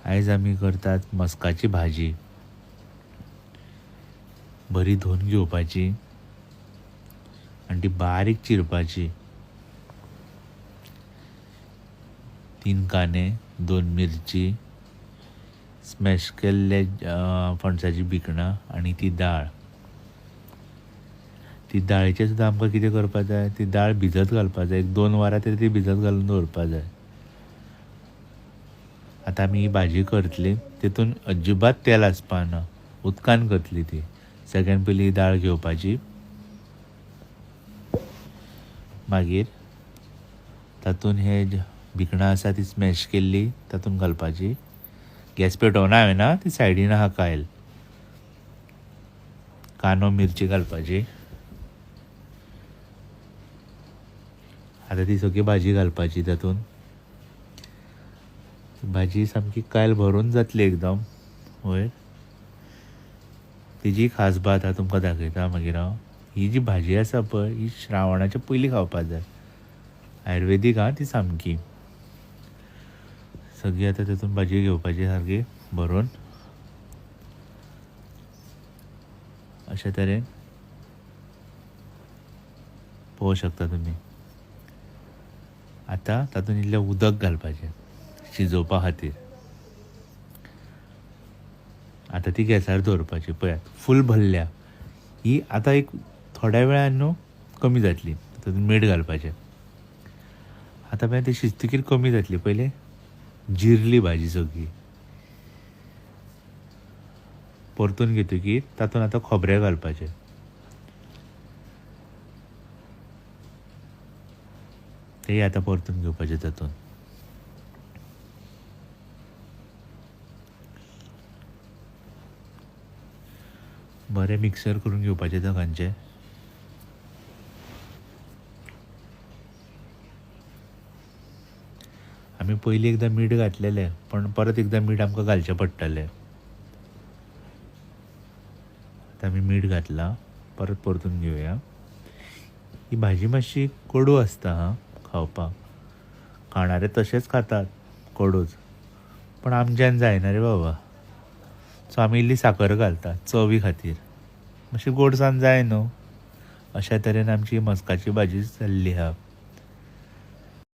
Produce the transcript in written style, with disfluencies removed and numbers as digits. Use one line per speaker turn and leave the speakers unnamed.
आयज आमी करतात मस्काची भाजी. बरी धुवन घेवपाची आनी ती बारीक चिरपाची. 3 कांदे, 2 मिरची, स्मॅश केल्ले फणसाची भिकणां आनी ती दाळ. ती दाळीचें सुद्दां आमकां कितें करपाक जाय, ती दाळ भिजत घालपाक जाय. 1-2 वरां तरी ती भिजत घालून दवरपाक जाय. आतां आमी ही भाजी करतली, तितून अजिबात तेल आसपा ना, उदकान करतली ती. सगळ्यान पयलीं ही दाळ घेवपाची, मागीर तातूंत हे भिकणां आसा ती स्मॅश केल्ली तातूंत घालपाची. गॅस पेटोवना हांवें ना, ती सायडीन आहा कायल. कांदो मिरची घालपाची. आतां ती सगळी भाजी घालपाची तातूंत. भाजी सामकी कायल भरून जातली एकदम वयर. तेजी खास बात हांव तुमकां दाखयता मागीर. ही जी भाजी आसा पळय, ही श्रावणाच्या पयलीं खावपाक जाय. आयुर्वेदीक ती सामकी. सगळी आतां तातूंत भाजी घेवपाची सारकी भरून. अशे तरेन पळोवंक शकता तुमी. आतां तातूंत इल्लें उदक घालपाचें शिजोवपा खातीर. आतां ती गॅसार दवरपाची. पळयात फूल भरल्या. ही आतां एक थोड्या वेळान न्हू कमी जातली. तातूंत मीठ घालपाचें. आतां मागीर ती शिजतकीर कमी जातली. पयलें जिरली भाजी सगळी. परतून घेतकीर तातूंत आतां खोबरें घालपाचें. तें आतां परतून घेवपाचें तातूंत. बरें मिक्सर करून घेवपाचें दोगांचें. आमी पयलीं एकदां मीठ घातलेलें, पण परत एकदां मीठ आमकां घालचें पडटलें. आतां आमी मीठ घातलां, परत परतून घेवया. ही भाजी मातशी कोडू आसता खावपाक. खाणारे तशेंच खातात कोडूच, पण आमच्यान जायना रे बाबा. सो आमी इल्ली साकर घालता चवी खातीर. मातशी गोडसाण जाय न्हू. अशा तरेन आमची मस्काची भाजी जाल्ली आहा.